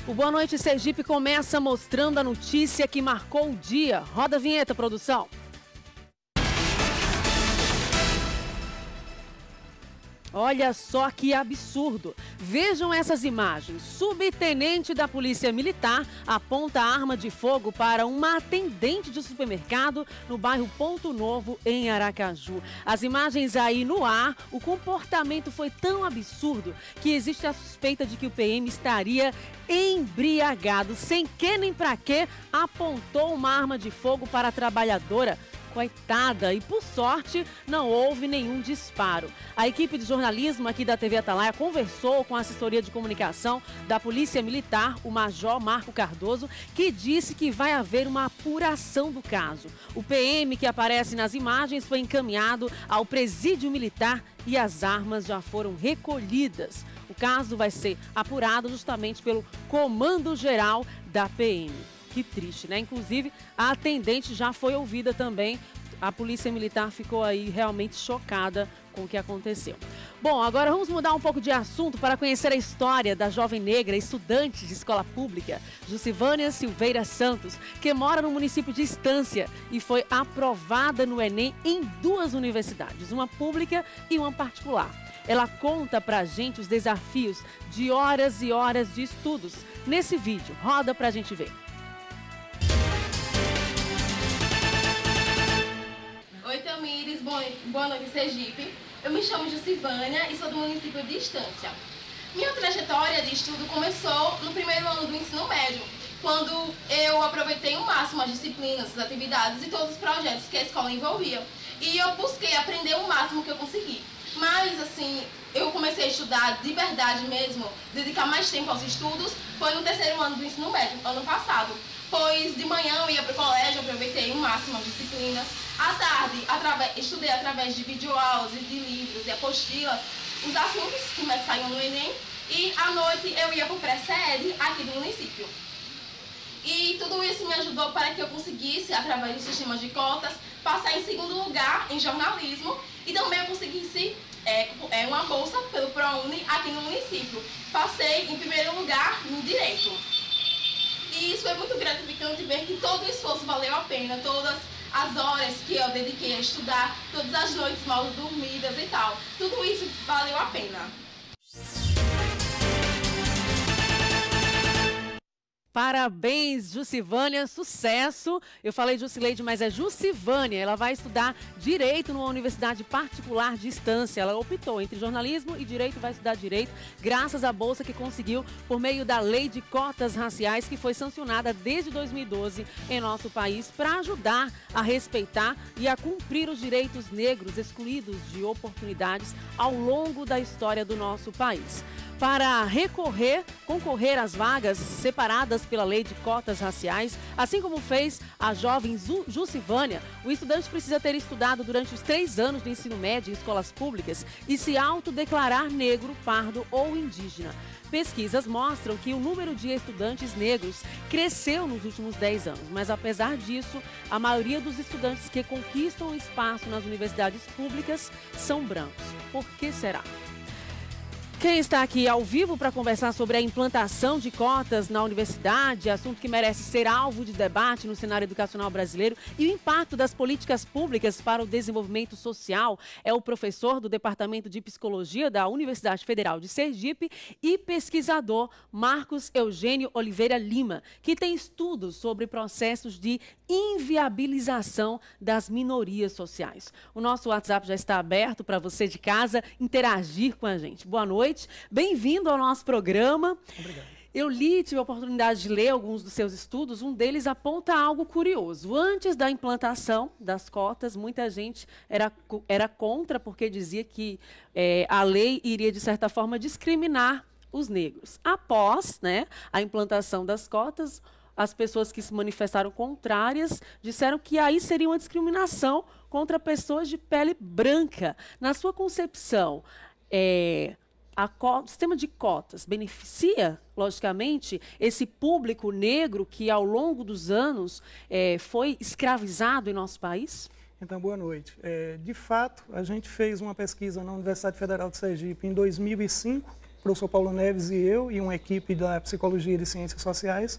O Boa Noite Sergipe começa mostrando a notícia que marcou o dia. Roda a vinheta, produção. Olha só que absurdo. Vejam essas imagens. Subtenente da Polícia Militar aponta arma de fogo para uma atendente de supermercado no bairro Ponto Novo, em Aracaju. As imagens aí no ar, o comportamento foi tão absurdo que existe a suspeita de que o PM estaria embriagado. Sem que nem pra quê, apontou uma arma de fogo para a trabalhadora. Coitada, e por sorte não houve nenhum disparo. A equipe de jornalismo aqui da TV Atalaia conversou com a assessoria de comunicação da Polícia Militar, o Major Marco Cardoso, que disse que vai haver uma apuração do caso. O PM que aparece nas imagens foi encaminhado ao presídio militar e as armas já foram recolhidas. O caso vai ser apurado justamente pelo Comando Geral da PM. Que triste, né? Inclusive, a atendente já foi ouvida também. A Polícia Militar ficou aí realmente chocada com o que aconteceu. Bom, agora vamos mudar um pouco de assunto para conhecer a história da jovem negra, estudante de escola pública, Jucivânia Silveira Santos, que mora no município de Estância e foi aprovada no Enem em 2 universidades, uma pública e uma particular. Ela conta pra gente os desafios de horas e horas de estudos. Nesse vídeo, roda pra gente ver. Oi, Tamires, boa noite, Sergipe. Eu me chamo Jucivânia e sou do município de Estância. Minha trajetória de estudo começou no primeiro ano do ensino médio, quando eu aproveitei ao máximo as disciplinas, as atividades e todos os projetos que a escola envolvia. E eu busquei aprender o máximo que eu consegui. Mas, assim, eu comecei a estudar de verdade mesmo, dedicar mais tempo aos estudos, foi no terceiro ano do ensino médio, ano passado. Pois de manhã eu ia para o colégio, aproveitei o máximo as disciplinas. À tarde, estudei através de videoaulas e de livros e apostilas os assuntos que mais caíam no Enem. E à noite eu ia para o pré-sede aqui do município. E tudo isso me ajudou para que eu conseguisse, através do sistema de cotas, passar em segundo lugar em jornalismo e também eu conseguisse uma bolsa pelo ProUni aqui no município. Passei em primeiro lugar no direito. E isso foi muito gratificante ver que todo o esforço valeu a pena, todas as horas que eu dediquei a estudar, todas as noites mal dormidas e tal. Tudo isso valeu a pena. Parabéns, Jucivânia, sucesso. Eu falei Jucileide, mas é Jucivânia. Ela vai estudar Direito numa universidade particular de Estância. Ela optou entre jornalismo e Direito, vai estudar Direito, graças à bolsa que conseguiu por meio da Lei de Cotas Raciais, que foi sancionada desde 2012 em nosso país para ajudar a respeitar e a cumprir os direitos negros excluídos de oportunidades ao longo da história do nosso país. Para concorrer às vagas separadas pela Lei de Cotas Raciais, assim como fez a jovem Jucivânia, o estudante precisa ter estudado durante os 3 anos do ensino médio em escolas públicas e se autodeclarar negro, pardo ou indígena. Pesquisas mostram que o número de estudantes negros cresceu nos últimos 10 anos, mas apesar disso, a maioria dos estudantes que conquistam espaço nas universidades públicas são brancos. Por que será? Quem está aqui ao vivo para conversar sobre a implantação de cotas na universidade, assunto que merece ser alvo de debate no cenário educacional brasileiro, e o impacto das políticas públicas para o desenvolvimento social, é o professor do Departamento de Psicologia da Universidade Federal de Sergipe e pesquisador Marcos Eugênio Oliveira Lima, que tem estudos sobre processos de inviabilização das minorias sociais. O nosso WhatsApp já está aberto para você de casa interagir com a gente. Boa noite. Bem-vindo ao nosso programa. Obrigado. Eu tive a oportunidade de ler alguns dos seus estudos. Um deles aponta algo curioso. Antes da implantação das cotas, muita gente era contra, porque dizia que a lei iria, de certa forma, discriminar os negros. Após, a implantação das cotas, as pessoas que se manifestaram contrárias disseram que aí seria uma discriminação contra pessoas de pele branca. Na sua concepção, o sistema de cotas beneficia, logicamente, esse público negro que, ao longo dos anos, foi escravizado em nosso país? Então, boa noite. De fato, a gente fez uma pesquisa na Universidade Federal de Sergipe em 2005, professor Paulo Neves e eu, e uma equipe da Psicologia e de Ciências Sociais.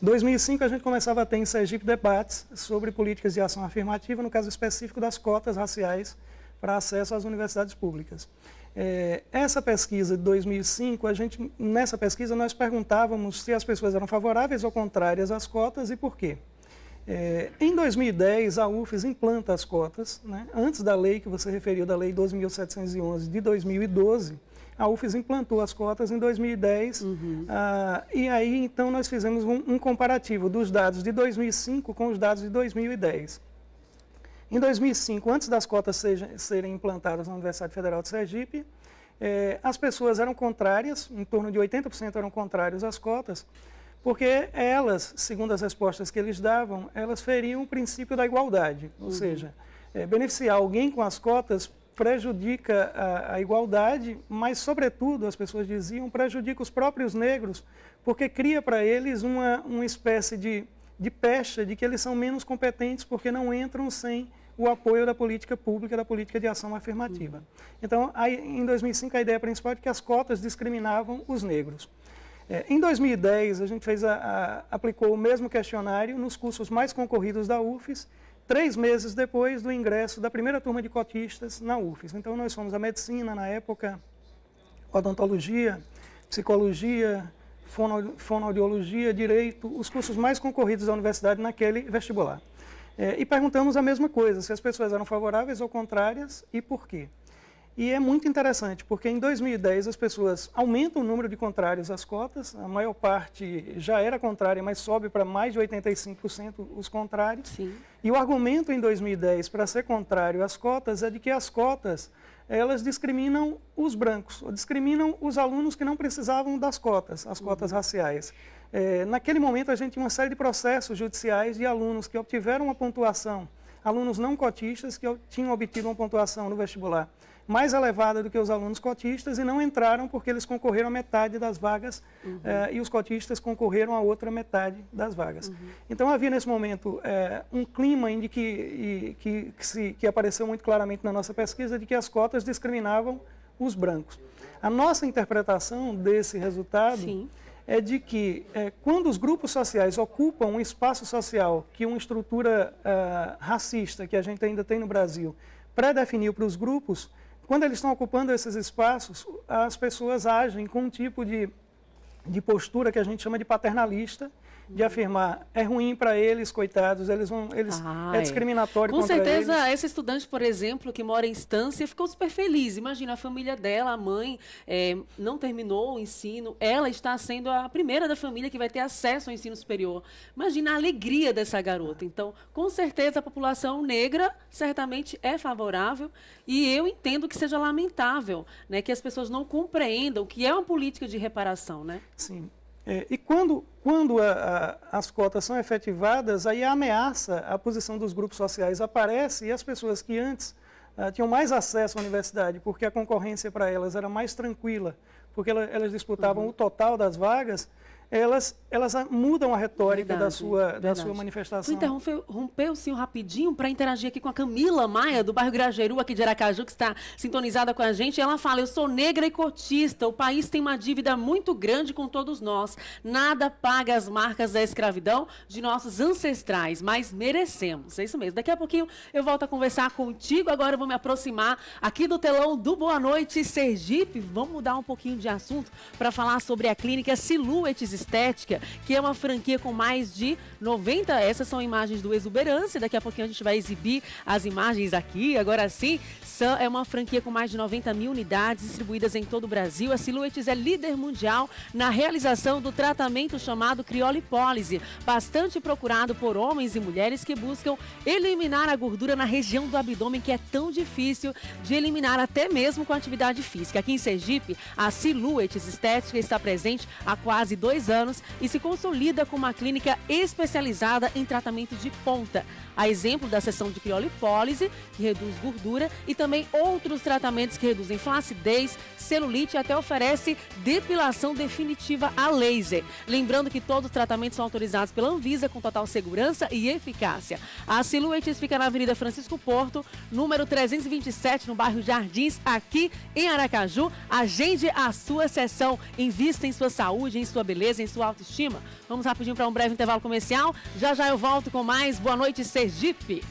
Em 2005, a gente começava a ter em Sergipe debates sobre políticas de ação afirmativa, no caso específico das cotas raciais para acesso às universidades públicas. Essa pesquisa de 2005, nessa pesquisa nós perguntávamos se as pessoas eram favoráveis ou contrárias às cotas e por quê. Em 2010, a UFES implanta as cotas, né? Antes da lei que você referiu, da Lei 12.711 de 2012, a UFES implantou as cotas em 2010, e aí então nós fizemos um comparativo dos dados de 2005 com os dados de 2010. Em 2005, antes das cotas serem implantadas na Universidade Federal de Sergipe, as pessoas eram contrárias, em torno de 80% eram contrários às cotas, porque elas, segundo as respostas que eles davam, elas feriam o princípio da igualdade, ou seja, beneficiar alguém com as cotas prejudica a igualdade, mas, sobretudo, as pessoas diziam, prejudica os próprios negros, porque cria para eles uma espécie de pecha de que eles são menos competentes porque não entram sem o apoio da política pública, da política de ação afirmativa. Então, em 2005, a ideia principal é que as cotas discriminavam os negros. Em 2010, a gente aplicou o mesmo questionário nos cursos mais concorridos da UFES, 3 meses depois do ingresso da primeira turma de cotistas na UFES. Então, nós fomos a medicina, na época, odontologia, psicologia, fonoaudiologia, direito, os cursos mais concorridos da universidade naquele vestibular. E perguntamos a mesma coisa, se as pessoas eram favoráveis ou contrárias e por quê. E é muito interessante, porque em 2010 as pessoas aumentam o número de contrários às cotas, a maior parte já era contrária, mas sobe para mais de 85% os contrários. Sim. E o argumento em 2010 para ser contrário às cotas é de que as cotas, elas discriminam os brancos, ou discriminam os alunos que não precisavam das cotas, as cotas raciais. Naquele momento a gente tinha uma série de processos judiciais de alunos que obtiveram uma pontuação, alunos não cotistas que tinham obtido uma pontuação no vestibular mais elevada do que os alunos cotistas e não entraram porque eles concorreram a metade das vagas e os cotistas concorreram a outra metade das vagas. Então havia nesse momento um clima que apareceu muito claramente na nossa pesquisa de que as cotas discriminavam os brancos. A nossa interpretação desse resultado é de que quando os grupos sociais ocupam um espaço social que uma estrutura racista que a gente ainda tem no Brasil pré-definiu para os grupos, quando eles estão ocupando esses espaços, as pessoas agem com um tipo de postura que a gente chama de paternalista, de afirmar, é ruim para eles, coitados, é discriminatório contra eles. Com certeza, essa estudante, por exemplo, que mora em Estância, ficou super feliz. Imagina, a família dela, a mãe, não terminou o ensino, ela está sendo a primeira da família que vai ter acesso ao ensino superior. Imagina a alegria dessa garota. Então, com certeza, a população negra certamente é favorável e eu entendo que seja lamentável, né, que as pessoas não compreendam o que é uma política de reparação, né? Sim. E quando as cotas são efetivadas, aí a ameaça à posição dos grupos sociais aparece e as pessoas que antes tinham mais acesso à universidade, porque a concorrência para elas era mais tranquila, porque elas disputavam o total das vagas, elas mudam a retórica da sua manifestação. Interrompeu o senhor rapidinho para interagir aqui com a Camila Maia, do bairro Grajeru, aqui de Aracaju, que está sintonizada com a gente. Ela fala, eu sou negra e cotista, o país tem uma dívida muito grande com todos nós. Nada paga as marcas da escravidão de nossos ancestrais, mas merecemos. É isso mesmo. Daqui a pouquinho eu volto a conversar contigo. Agora eu vou me aproximar aqui do telão do Boa Noite Sergipe. Vamos mudar um pouquinho de assunto para falar sobre a clínica Silhouettes Estética, que é uma franquia com mais de 90, essas são imagens do Exuberância, daqui a pouquinho a gente vai exibir as imagens aqui, agora sim, é uma franquia com mais de 90 mil unidades distribuídas em todo o Brasil. A Silhouettes é líder mundial na realização do tratamento chamado criolipólise, bastante procurado por homens e mulheres que buscam eliminar a gordura na região do abdômen, que é tão difícil de eliminar até mesmo com atividade física. Aqui em Sergipe, a Silhouettes Estética está presente há quase 2 2 anos e se consolida como uma clínica especializada em tratamento de ponta. A exemplo da seção de criolipólise, que reduz gordura, e também outros tratamentos que reduzem flacidez, celulite e até oferece depilação definitiva a laser. Lembrando que todos os tratamentos são autorizados pela Anvisa com total segurança e eficácia. A Silhouettes fica na Avenida Francisco Porto, número 327, no bairro Jardins, aqui em Aracaju. Agende a sua sessão. Invista em sua saúde, em sua beleza, em sua autoestima. Vamos rapidinho para um breve intervalo comercial. Já já eu volto com mais. Boa noite, Sergipe.